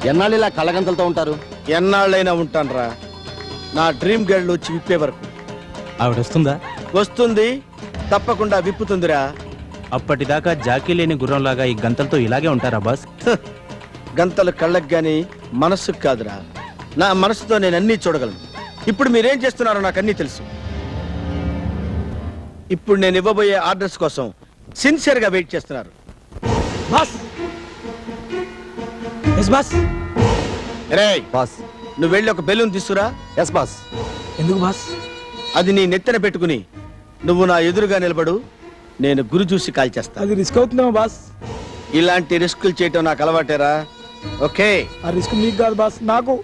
ఎన్నాళ్ళు ఇలా కళ్ళగంతలతో ఉంటారు? ఎన్నాళ్ళైనా ఉంటానురా, నా డ్రీమ్ గర్ల్ వచ్చి విప్పే వరకు. ఆవిడ వస్తుందా? వస్తుంది, తప్పకుండా విప్పుతుందిరా. అప్పటిదాకా జాకీ లేని గుర్రంలాగా ఈ గంతలతో ఇలాగే ఉంటారా బాస్? గంతలు కళ్ళకు గాని మనస్సుకు కాదురా. నా మనసుతో నేను అన్నీ చూడగలను. ఇప్పుడు మీరేం చేస్తున్నారో నాకు అన్నీ తెలుసు. ఇప్పుడు నేను ఇవ్వబోయే ఆర్డర్స్ కోసం సిన్సియర్ గా వెయిట్ చేస్తున్నారు. Boss yes boss. రేయ్ బాస్. నువ్వు వెళ్ళి ఒక బెలూన్ తీసుకురా. Yes boss. ఎందుకు బాస్? అది నీ నెత్తిన పెట్టుకుని నువ్వు నా ఎదురుగా నిలబడు. నేను గురి చూసి కాల్చేస్తా. అది రిస్క్ అవుతుందా బాస్? ఇలాంటి రిస్కులు చేయటం నాకు అలవాటేరా. ఓకే, ఆ రిస్క్ మీకు కాదు బాస్, నాకు.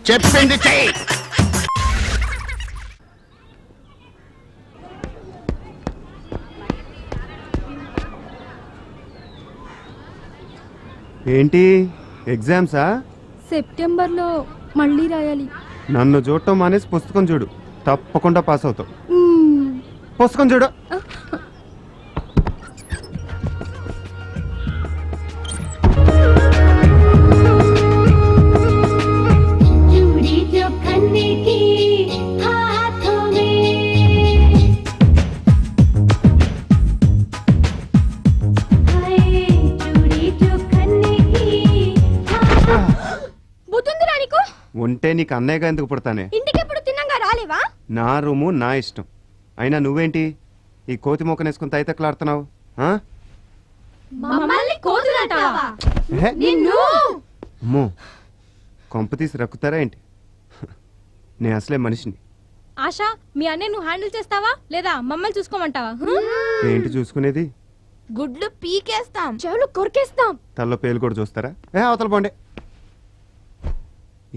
చెప్పింది చెయ్యి. ఏంటి ఎగ్జామ్సా? సెప్టెంబర్లో మళ్ళీ రాయాలి. నన్ను చూడటం మానేసి పుస్తకం చూడు, తప్పకుండా పాస్ అవుతావు. పుస్తకం చూడు. ఉంటే నీకు అన్నయ్యగా ఎందుకు పుడతానే? ఇంటికెప్పుడు తిన్నాగా రాలేవా? నా రూము నా ఇష్టం. అయినా నువ్వేంటి ఈ కోతి మొక్కనేసుకుని తైతక్కలాడుతున్నావు? అమ్మో, కొంప తీసి రక్కుతారా ఏంటి? నేను అసలే మనిషిని. ఆశా, మీ అన్నయ్య నువ్వు హ్యాండిల్ చేస్తావా లేదా మమ్మల్ని చూసుకోమంటావా? ఏంటి చూసుకునేది? గుడ్లు పీకేస్తాం, చెవులు కొరికేస్తాం, తల్లో పేలు కూడా చూస్తారా? అవతల పోండి.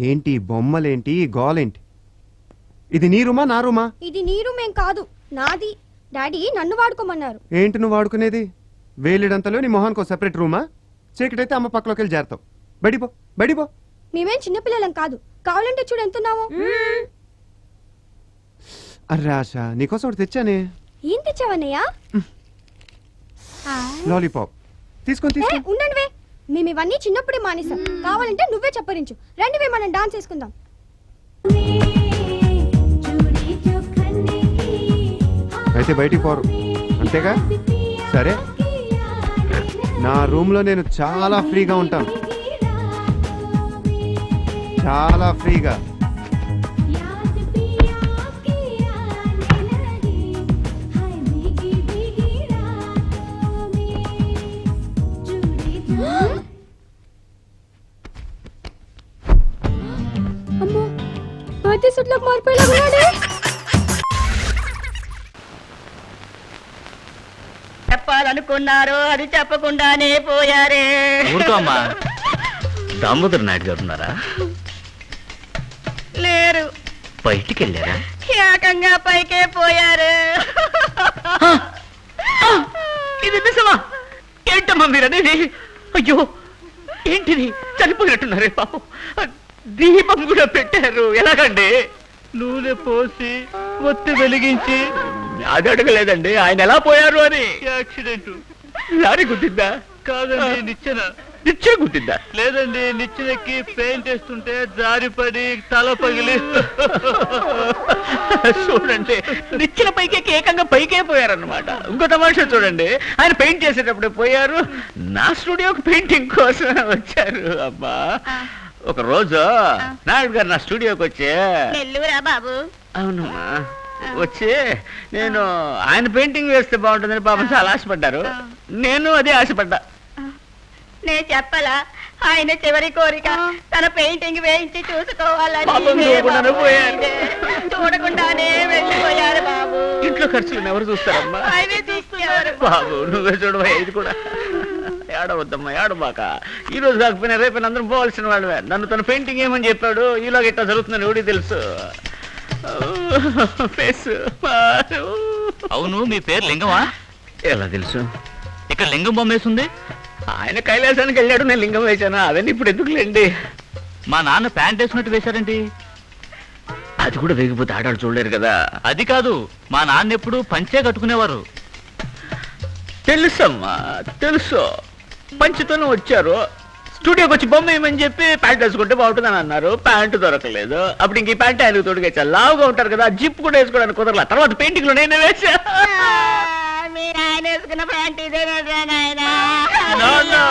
ఏంటి బొమ్మలేంటి, గోలేంటి? ఇది నీ రూమా నా రూమా? ఇది నీ రూమేం కాదు, నాది. డాడీ నన్ను వాడుకోమన్నారు. ఏంటి నువ్వు వాడుకునేది? వేలిడంతలో నీ మొహానికి ఒక సెపరేట్ రూమా? చీకటైతే అమ్మ పక్కలోకి వెళ్ళి చేరతావు. బడిపో బడిపో. మేమేం చిన్నపిల్లలం కాదు, కావాలంటే చూడు ఎంతున్నావు. అర్రే ఆశ, నీకోసం ఒకటి తెచ్చానే. ఏం తెచ్చావన్నయ్యా? లాలీపాప్. తీసుకొని ఉండండి, మేము ఇవన్నీ చిన్నప్పుడే మానేసాం. కావాలంటే నువ్వే చెప్పరించు. రండివే, మనం డాన్స్ చేసుకుందాం. అయితే బయటికి పోరు అంతేగా? సరే, నా రూమ్లో నేను చాలా ఫ్రీగా ఉంటాను, చాలా ఫ్రీగా. అమ్మో, బర్త్డే సూట్లోకి మారిపోయాడు. చెప్పాలనుకున్నారు, అది చెప్పకుండానే పోయారే. ఊరుకోమ్మా. దామోదర్ నాయుడు గారు ఉన్నారా? లేరు. బయటికి వెళ్ళారా? ఏకంగా పైకే పోయారు. ఇది నిజమా? ఏంటమ్మా మీరనేది? అయ్యో, ఏంటిది? చనిపోయినట్టున్నారే పాపం. దీపం కూడా పెట్టారు, ఎలాగండి? నూనె పోసి ఒత్తి వెలిగించి. అది అడగలేదండి ఆయన ఎలా పోయారు అని. యాక్సిడెంట్. లారీ గుద్దిందా? కాదండి, నిచ్చెన. నిచ్చెన గుద్దిందా? లేదండి, నిచ్చెనకి పెయింట్ వేస్తుంటే జారిపడి తల పగిలి. చూడండి, నిచ్చెన పైకి ఏకంగా పైకే పోయారన్నమాట. ఇంకో తమాషా చూడండి, ఆయన పెయింట్ చేసేటప్పుడు పోయారు, నా స్టూడియోకి పెయింటింగ్ కోసం వచ్చారు. అబ్బా, ఒక రోజు నాయుడు గారు నా స్టూడియోకి వచ్చి. నెల్లూరా బాబు? అవునమ్మా, వచ్చి నేను ఆయన పెయింటింగ్ వేస్తే బాగుంటుందని పాపం చాలా ఆశపడ్డారు. నేను అదే ఆశపడ్డా. నేను చెప్పలా, ఆయన చివరి కోరిక తన పెయింటింగ్ వేయించి చూసుకోవాలని. చూడకుండానే వెళ్ళిపోయారు బాబు. ఇంట్లో ఖర్చులు ఎవరు చూస్తారమ్మా? ఆయనే తీసుకున్నారు బాబు. నువ్వే చూడవా, ఇది కూడా ఏడవద్దమ్మా, ఏడబాక. ఈ రోజు కాకపోయినా రేపైనా అందరం పోవాల్సిన వాళ్ళవే. నన్ను తన పెయింటింగ్ ఏమని చెప్పాడు, ఈలోగా ఇట్లా జరుగుతుందని ఎవడికి తెలుసు. అవును, మీ పేరు లింగమా? ఎలా తెలుసు? ఇక్కడ లింగం బొమ్మ వేసింది. ఆయన కైలాసానికి వెళ్ళాడు, నేను లింగం వేశాను. అవన్నీ ఇప్పుడు ఎందుకులేండి. మా నాన్న ప్యాంట్ వేసినట్టు వేశారేంటి? అది కూడా వేగిపోతే ఆడాడు చూడలేరు కదా. అది కాదు, మా నాన్న ఎప్పుడు పంచే కట్టుకునేవారు. తెలుసమ్మా, తెలుసు. పంచతోనే వచ్చారు. స్టూడియోకి వచ్చి బొమ్మ వేయమని చెప్పి ప్యాంట్ వేసుకుంటే బాగుంటుందని అన్నారు. ప్యాంటు దొరకలేదు. అప్పుడు ఇంక ఈ ప్యాంట్ ఆయనకు తోడుగా లావుగా ఉంటారు కదా, జిప్ కూడా వేసుకోవడానికి కుదరలా. తర్వాత పెయింటింగ్ లో నేనే వేసా. మీరు ఆయన వేసుకున్న ప్యాంట్ ఇదేనా నాయన? No, no.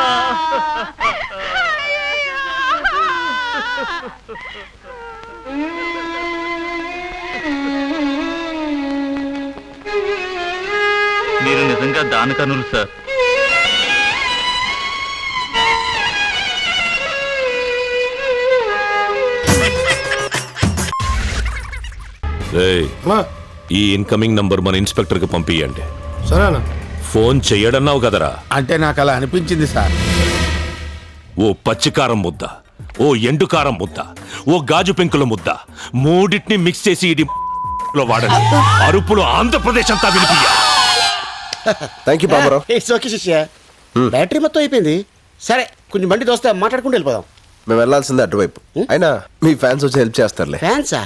మీరు నిజంగా దానకనులు సార్. ఏయ్, ఈ ఇన్కమింగ్ నంబర్ మన ఇన్స్పెక్టర్ కి పంపియండి. సరేనా? ఫోన్ చెయ్యడన్నావు కదరా. అంటే నాకు అలా అనిపించింది సార్. ఓ పచ్చికారం ముద్ద, ఓ ఎండుకారం ముద్ద, ఓ గాజు పెంకుల ముద్ద, మూడింటిని మిక్స్ చేసి ఇది లో వాడండి. అరుపులు ఆంధ్రప్రదేశ్ అంతా వినిపియ్య. Thank you Baburao. It's okay శిష్య. బ్యాటరీ మొత్తం అయిపోయింది. సరే కొంచెం బండి దోస్తే మాట్లాడుకుంటూ వెళ్ళిపోదాం. మేము వెళ్ళాల్సిందే అటువైపు. అయినా మీ ఫ్యాన్స్ వచ్చి హెల్ప్ చేస్తారులే. ఫ్యాన్సా?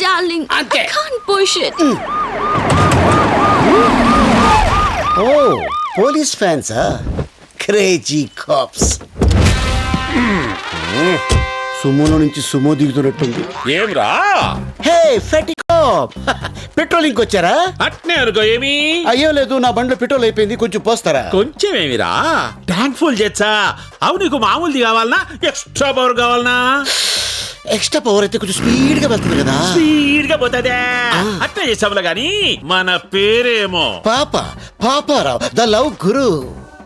Darling, Okay. I can't push it. ఓ పోలీస్ ఫ్యాన్సా? Crazy cops. సుమోలో నుంచి సుమో దిగుతున్నట్టుంది. ఏమ్రా హే ఫెటీ కాప్, పెట్రోల్ ఇంకొచ్చారా? అట్నే అనుకో. ఏమి అయ్యో లేదు, నా బండిలో పెట్రోల్ అయిపోయింది, కొంచెం పోస్తారా? కొంచెం ఏమిరా, ట్యాంక్ ఫుల్ చేచ్చా. అవు నీకు మామూలుది కావాలనా ఎక్స్ట్రా పవర్ కావాలనా? ఎక్స్ట్రా పవర్ అయితే కొంచెం స్పీడ్ గా వెళ్తుంది కదా. స్పీడ్ గా పోతుందే. అట్నే చేసాములా గాని మన పేరేమో పాపారావు ద లవ్ గురు.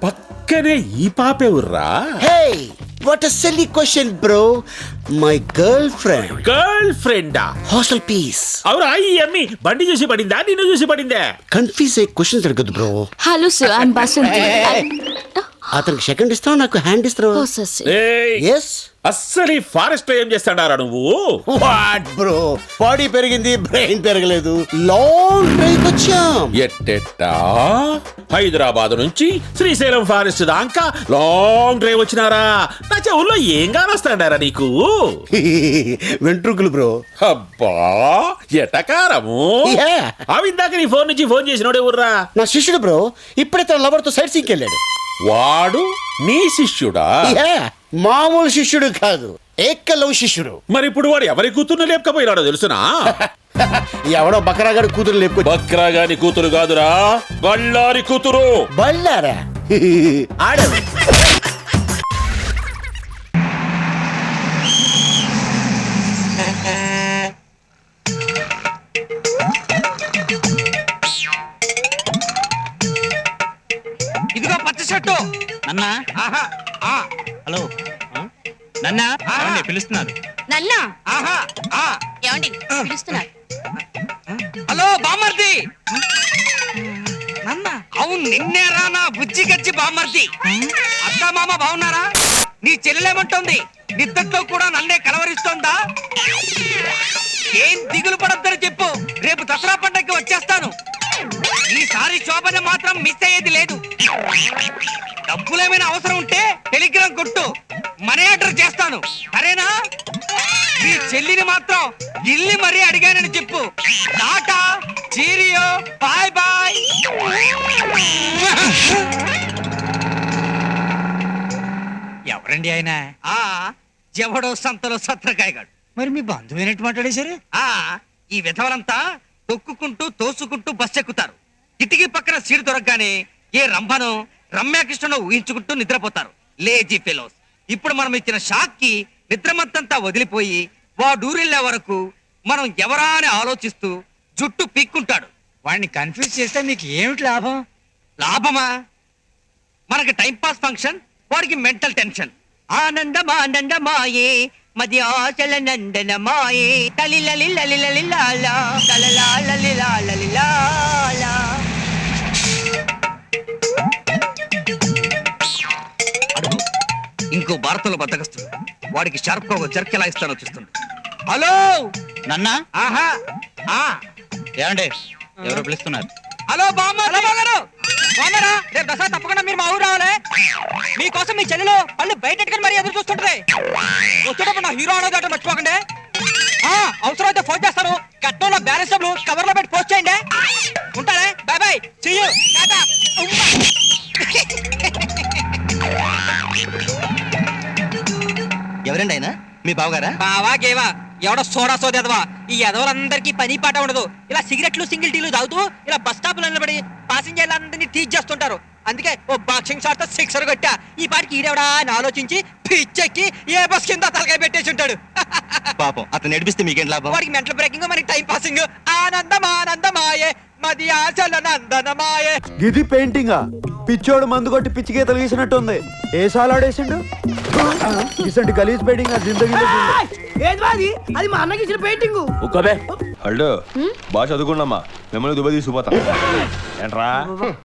పక్కనే ఈ పాపే ఉర్రా. Hey what a silly question bro. My girlfriend. గర్ల్ ఫ్రెండా? Hostel piece. అవురా, ఈ అమ్మి బండి చూసి పడిందా నిన్ను చూసి పడిందే? కన్ఫ్యూజ్ అయ్యే క్వశ్చన్స్ అడగద్దు bro. Hello sir, I'm Basanti. అతనికి సెకండ్ ఇస్తావు, నాకు హ్యాండ్ ఇస్తావు. ఏయ్, ఎస్. అస్సలు ఈ ఫారెస్ట్ లో ఏం చేస్తాడారా నువ్వు? వాట్ బ్రో, బాడీ పెరిగింది బ్రెయిన్ పెరగలేదు. లాంగ్ డ్రైవ్ వచ్చాం. ఎట్టెట్టా హైదరాబాద్ నుంచి శ్రీశైలం ఫారెస్ట్ దాకా లాంగ్ డ్రైవ్ వచ్చినారా? నా చెవుల్లో ఏం కానొస్తాడారా నీకు? వెంట్రుకలు బ్రో. అబ్బా ఎటకారము. Yeah. అవిందాక నీ ఫోన్ నుంచి ఫోన్ చేసినోడే ఊర్రా. నా శిష్యుడు బ్రో, ఇప్పుడే తన లవర్ తో సైట్ సీకి వెళ్ళాడు. వాడు నీ శిష్యుడా? Yeah. మామూలు శిష్యుడు కాదు, ఏకలవ్ శిష్యుడు. మరి ఇప్పుడు వాడు ఎవరి కూతుర్ని లేపకపోయినాడో తెలుసునా? ఎవడో బకరాగాడు కూతురు లేపుకో. బక్రా గాని కూతురు కాదురా, బళ్ళారి కూతురు. బళ్ళారా? ఆడవి. ఇదిగో పచ్చ షర్టు. నన్నా హలో నన్నా పిలుస్తున్నారు. నన్నా ఆహా ఆ ఏమండి పిలుస్తున్నారు? హలో బామర్ది. నన్న అవును నిన్నేరా నా బుజ్జి గజ్జి బామర్ది. అత్త మామ బాగున్నారా? నీ చెల్లెలేమంటోంది? నిద్దట్లో కూడా నన్నే కలవరిస్తోందా? ఏం దిగులు పడొద్దని చెప్పు, రేపు దసరా పండగకి వచ్చేస్తాను. ఈసారి శోభన మాత్రం మిస్ అయ్యేది లేదు. డబ్బులేమైనా అవసరం ఉంటే టెలిగ్రామ్ కొట్టు, మనీ ఆర్డర్ చేస్తాను. సరేనా? మీ చెల్లిని మాత్రం ఇల్లి మరీ అడిగానని చెప్పు. Tata cheerio bye bye. ఎవరండి ఆయన? ఎవడో సంతలో సత్రకాయగాడు. మరి మీ బంధువైనట్టు మాట్లాడేశారు. ఈ విధవలంతా తొక్కుకుంటూ తోసుకుంటూ బస్ ఎక్కుతారు. కిటికీ పక్కన సీటు దొరకగానే ఏ రంభను రమ్యాకృష్ణను ఊహించుకుంటూ నిద్రపోతారు. Lazy fellows. ఇప్పుడు మనం ఇచ్చిన షాక్ కి నిద్రమత్తంతా వదిలిపోయి వాడూరెళ్లే వరకు మనం ఎవరా అని ఆలోచిస్తూ జుట్టు పీక్కుంటాడు. వాడిని కన్ఫ్యూజ్ చేస్తే మీకు ఏమిటి లాభం? లాభమా? మనకి టైం పాస్ ఫంక్షన్, వాడికి మెంటల్ టెన్షన్. ఆనందమానందమాయే మది ఆశల నందనమాయే తలిలలిలలిలలిలాలా తలలాలలిలాలలిలాలా. అడుగు ఇంకో భారతంలో బద్దకస్తుడు. వాడికి షార్ప్ గా ఒక జర్క్ ఎలా ఇస్తానో చూస్తుంది. హలో నన్నా ఆహా ఏమండి ఎవరో పిలుస్తున్నారు. హలో బామ్మగారు. బామ్మరా, రేపు దసరా తప్పకుండా మీరు మా ఊరు రావాలి. మీకోసం మీ చెల్లెలు పళ్ళు బయటెట్టుకుని మరీ ఎదురు చూస్తుంటది. వచ్చేటప్పుడు నా హీరో అనేది అంటే మర్చిపోకండి. అవసరం అయితే ఫోన్ చేస్తాను. కట్నంలో బ్యాలెన్స్ డబ్బులు కవర్ లో పెట్టి పోస్ట్ చేయండి. ఉంటానే. Bye bye. See you. టాటా. మీ బావగారా? బావా గేవా ఎవడో సోడా సోదేదవా ఈ ఎదవలందరికీ పని పాట ఉండదు. ఇలా సిగరెట్లు సింగిల్ టీలు తాగుతూ ఇలా బస్ స్టాప్ లో నిలబడి పాసింజర్లందరినీ టీచ్ చేస్తుంటారు. అందుకే ఓ బాక్సింగ్ షాట్ తో సిక్సర్ కొట్టా. ఈ పాటికి ఈడెవడా అని ఆలోచించి పిచ్చెక్కి ఏ బస్ కింద తలకాయ పెట్టేసి ఉంటాడు. పాపం అతను నడిపిస్తే మీకేం లాభం? వాడికి మెంటల్ బ్రేకింగ్, మనకి టైం పాసింగ్. ఆనందమానందమాయే మది ఆశల నందనమాయే. గిది పెయింటింగా? పిచ్చోడు మందు కొట్టి పిచ్చి గీతలు గీసినట్టుంది. ఏ సాలాడేసిండు? ఇసంటి గలీజ్ పెయింటింగ్ ఆ జిందగీలో చూడలే. అది మా అన్నకి ఇచ్చిన పెయింటింగ్. హలో బాగా చదువుకున్నామా, మిమ్మల్ని దుబాయ్ తీసుకుపోతా ఏంట్రా